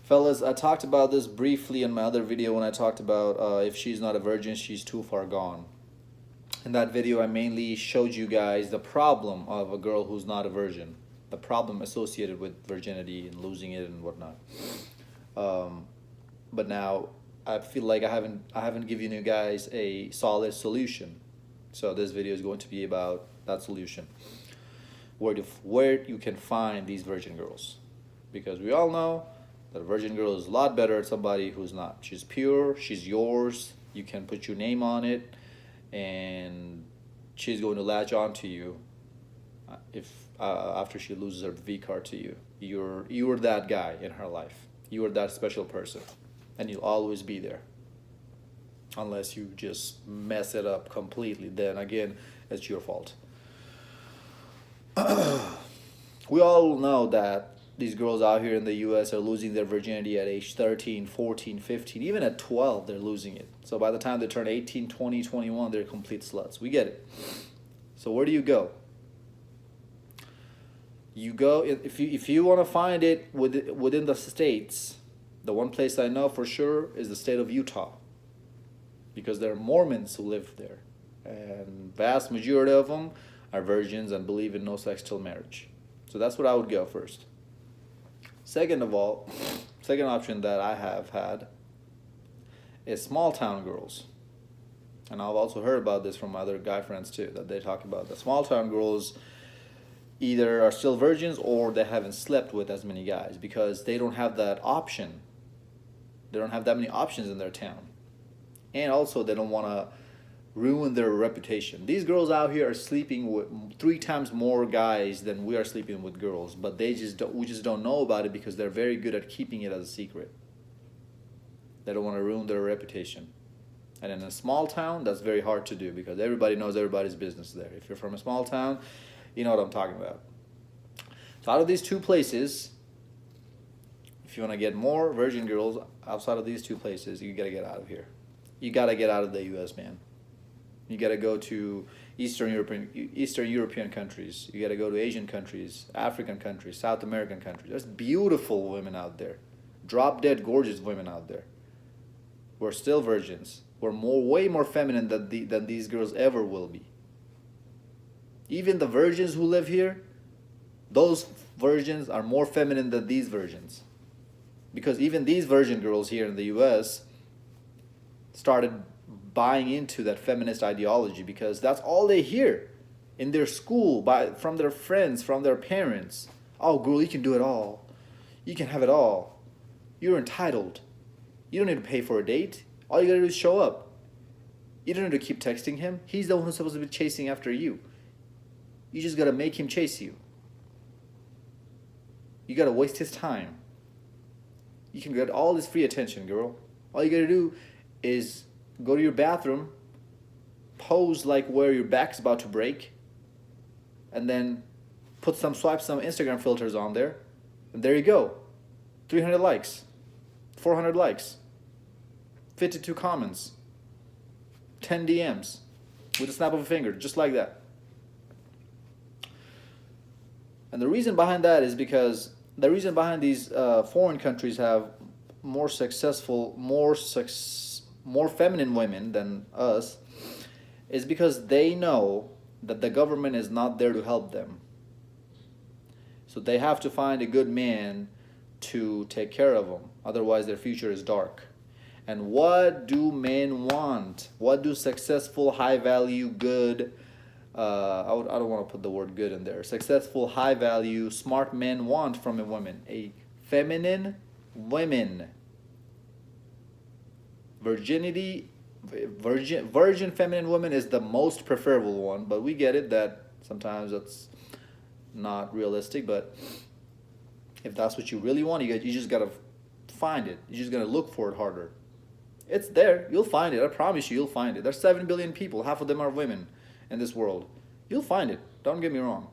Fellas, I talked about this briefly in my other video when I talked about if she's not a virgin, she's too far gone. In that video, I mainly showed you guys the problem of a girl who's not a virgin, the problem associated with virginity and losing it and whatnot. Um, but now I feel like I haven't given you guys a solid solution. So this video is going to be about that solution, where you can find these virgin girls, because we all know that a virgin girl is a lot better than somebody who's not. She's pure, she's yours. You can put your name on it, and she's going to latch on to you if after she loses her V card to you. You're that guy in her life. You are that special person, and you'll always be there. Unless you just mess it up completely, then again, it's your fault. We all know that these girls out here in the US are losing their virginity at age 13, 14, 15, even at 12 they're losing it. So by the time they turn 18, 20, 21, they're complete sluts. We get it. So where do you go? You go if you want to find it within the states. The one place I know for sure is the state of Utah, because there are Mormons who live there, and vast majority of them are virgins and believe in no sex till marriage. So that's what I would go first. Second of all, second option that I have had is small town girls. And I've also heard about this from my other guy friends too, that they talk about the small town girls either are still virgins or they haven't slept with as many guys because they don't have that option. They don't have that many options in their town. And also they don't want to ruin their reputation. These girls out here are sleeping with 3 times more guys than we are sleeping with girls, but we just don't know about it because they're very good at keeping it as a secret. They don't want to ruin their reputation. And in a small town, that's very hard to do because everybody knows everybody's business there. If you're from a small town, you know what I'm talking about. So out of these two places, if you want to get more virgin girls outside of these two places, you got to get out of here. You got to get out of the US, man. You got to go to Eastern European countries. You got to go to Asian countries, African countries, South American countries. There's beautiful women out there. Drop dead gorgeous women out there. We're still virgins. We're way more feminine than these girls ever will be. Even the virgins who live here, those virgins are more feminine than these virgins. Because even these virgin girls here in the US started buying into that feminist ideology because that's all they hear in their school, from their friends, from their parents. Oh, girl, you can do it all. You can have it all. You're entitled. You don't need to pay for a date. All you gotta do is show up. You don't need to keep texting him. He's the one who's supposed to be chasing after you. You just gotta make him chase you. You gotta waste his time. You can get all this free attention, girl. All you gotta do is go to your bathroom, pose like where your back's about to break, and then swipe some Instagram filters on there, and there you go. 300 likes, 400 likes, 52 comments, 10 DMs, with a snap of a finger, just like that. And the reason behind that is because the reason behind these foreign countries have more successful, more feminine women than us is because they know that the government is not there to help them. So they have to find a good man to take care of them. Otherwise, their future is dark. And what do men want? What do successful, high-value, good, I don't want to put the word good in there. Successful, high-value, smart men want from a woman? A feminine woman. Virgin feminine woman is the most preferable one, but we get it that sometimes that's not realistic. But if that's what you really want, you just gotta find it. You just gotta look for it harder. It's there. You'll find it. I promise you, you'll find it. There's 7 billion people. Half of them are women in this world. You'll find it. Don't get me wrong.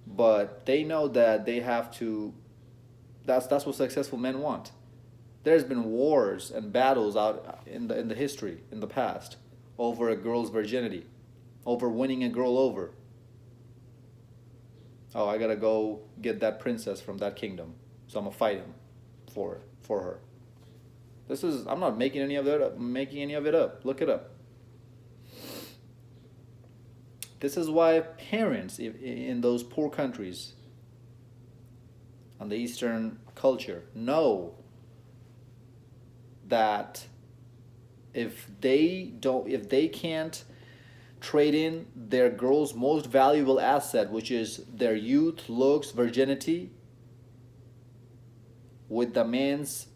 But they know that they have to. That's what successful men want. There's been wars and battles out in the history, in the past, over a girl's virginity, over winning a girl over. Oh, I gotta go get that princess from that kingdom, so I'm gonna fight him. for her. This is, I'm not making any of it up, Look it up. This is why parents in those poor countries on the Eastern culture know that if they can't trade in their girl's most valuable asset, which is their youth, looks, virginity, with the man's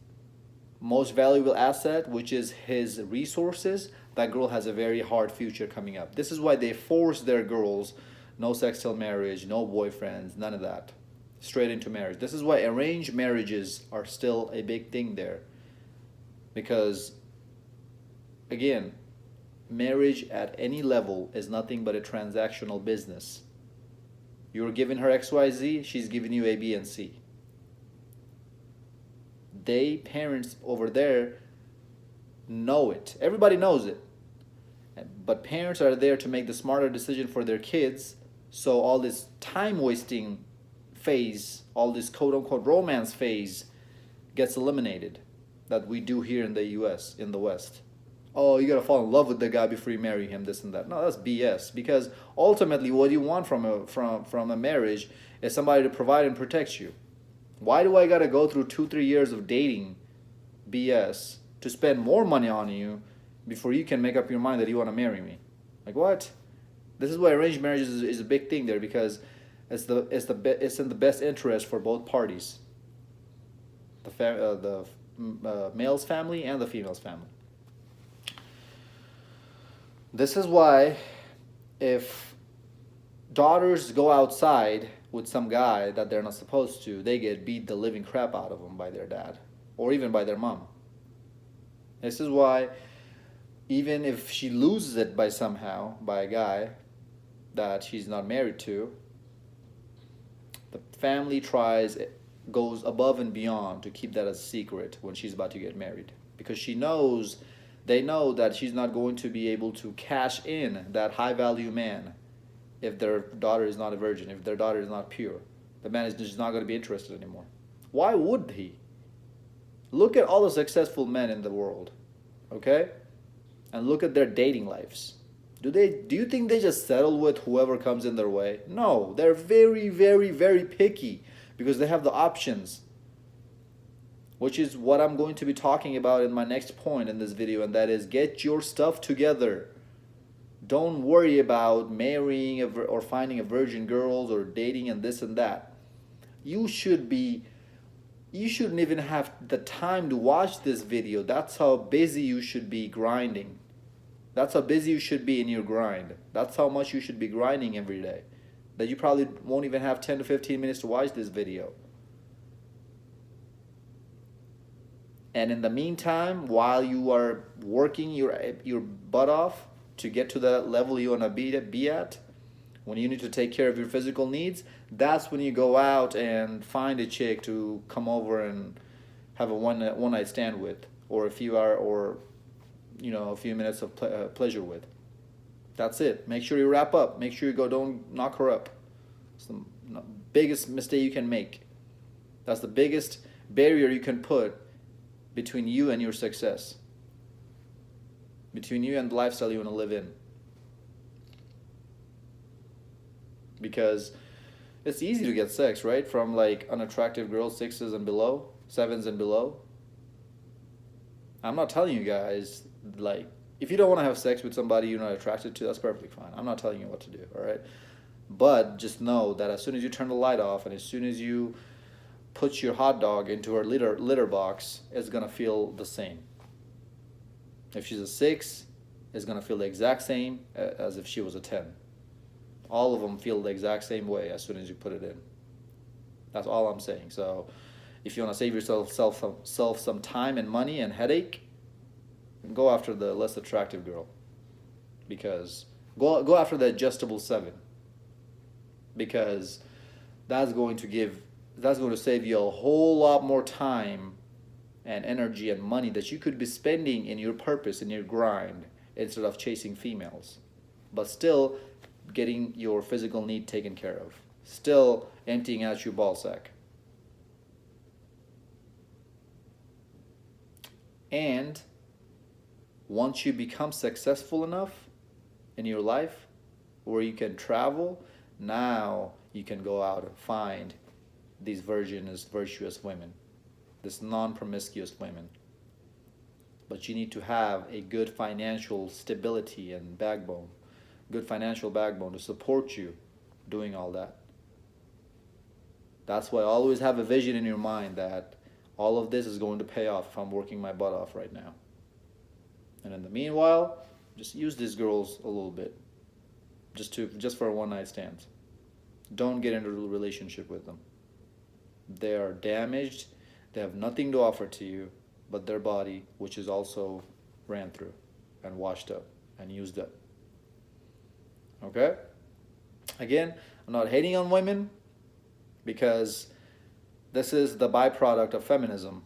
most valuable asset, which is his resources, that girl has a very hard future coming up. This is why they force their girls, no sex till marriage, no boyfriends, none of that, straight into marriage. This is why arranged marriages are still a big thing there. Because, again, marriage at any level is nothing but a transactional business. You're giving her XYZ, she's giving you A, B, and C. Parents over there know it. Everybody knows it. But parents are there to make the smarter decision for their kids, so all this time wasting phase, all this quote unquote romance phase gets eliminated that we do here in the US, in the West. Oh, you gotta fall in love with the guy before you marry him, this and that. No, that's BS. Because ultimately what you want from a marriage is somebody to provide and protect you. Why do I gotta go through 2-3 years of dating BS to spend more money on you before you can make up your mind that you want to marry me? Like, what? This is why arranged marriage is a big thing there, because it's in the best interest for both parties, the male's family and the female's family. This is why if daughters go outside with some guy that they're not supposed to, they get beat the living crap out of them by their dad or even by their mom. This is why even if she loses it by a guy that she's not married to, the family goes above and beyond to keep that a secret when she's about to get married, because they know that she's not going to be able to cash in that high value man if their daughter is not a virgin, if their daughter is not pure. The man is just not going to be interested anymore. Why would he? Look at all the successful men in the world, okay? And look at their dating lives. Do you think they just settle with whoever comes in their way? No, they're very, very, very picky because they have the options, which is what I'm going to be talking about in my next point in this video, and that is get your stuff together. Don't worry about marrying or finding a virgin girls or dating and this and that. You shouldn't even have the time to watch this video. That's how busy you should be grinding. That's how busy you should be in your grind. That's how much you should be grinding every day. That you probably won't even have 10 to 15 minutes to watch this video. And in the meantime, while you are working your butt off to get to the level you want to be at, when you need to take care of your physical needs, that's when you go out and find a chick to come over and have a one night stand with, or a few minutes of pleasure with. That's it. Make sure you wrap up. Make sure don't knock her up. It's the biggest mistake you can make. That's the biggest barrier you can put between you and your success, between you and the lifestyle you want to live in. Because it's easy to get sex, right? From like unattractive girls, 6s and below, 7s and below. I'm not telling you guys, like, if you don't want to have sex with somebody you're not attracted to, that's perfectly fine. I'm not telling you what to do, all right? But just know that as soon as you turn the light off and as soon as you put your hot dog into her litter box, it's going to feel the same. If she's a 6, it's going to feel the exact same as if she was a 10. All of them feel the exact same way as soon as you put it in. That's all I'm saying. So if you want to save yourself some time and money and headache, go after the less attractive girl. Because go after the adjustable 7. Because that's going to save you a whole lot more time and energy and money that you could be spending in your purpose, in your grind, instead of chasing females. But still getting your physical need taken care of. Still emptying out your ball sack. And once you become successful enough in your life where you can travel, now you can go out and find these virtuous women, this non-promiscuous women. But you need to have a good financial stability and backbone, good financial backbone to support you doing all that. That's why always have a vision in your mind that all of this is going to pay off if I'm working my butt off right now. And in the meanwhile, just use these girls a little bit, just for a one night stand. Don't get into a relationship with them. They are damaged. They have nothing to offer to you but their body, which is also ran through and washed up and used up. Okay? Again, I'm not hating on women because this is the byproduct of feminism.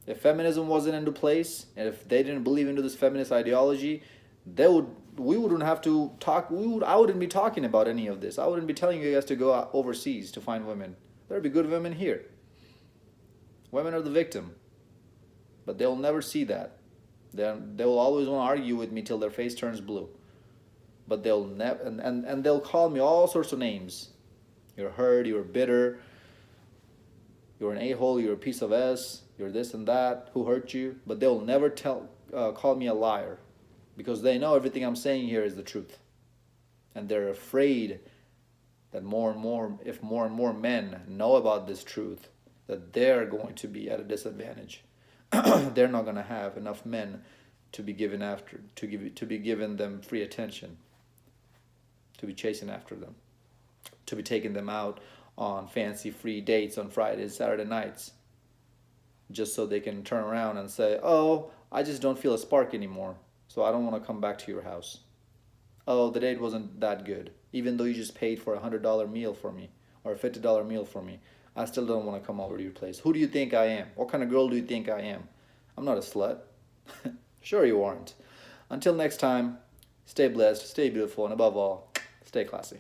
If feminism wasn't into place, and if they didn't believe into this feminist ideology, we wouldn't have to talk. I wouldn't be talking about any of this. I wouldn't be telling you guys to go out overseas to find women. There'd be good women here. Women are the victim, but they'll never see that. They will always want to argue with me till their face turns blue. But they'll never, and they'll call me all sorts of names. You're hurt. You're bitter. You're an a-hole. You're a piece of s. You're this and that. Who hurt you? But they'll never call me a liar, because they know everything I'm saying here is the truth, and they're afraid that if more and more men know about this truth, that they're going to be at a disadvantage. They're not going to have enough men to be given them free attention, to be chasing after them, to be taking them out on fancy free dates on Fridays, Saturday nights, just so they can turn around and say, oh, I just don't feel a spark anymore, so I don't want to come back to your house. Oh, the date wasn't that good, even though you just paid for a $100 meal for me or a $50 meal for me. I still don't want to come over to your place. Who do you think I am? What kind of girl do you think I am? I'm not a slut. Sure you aren't. Until next time, stay blessed, stay beautiful, and above all, stay classy.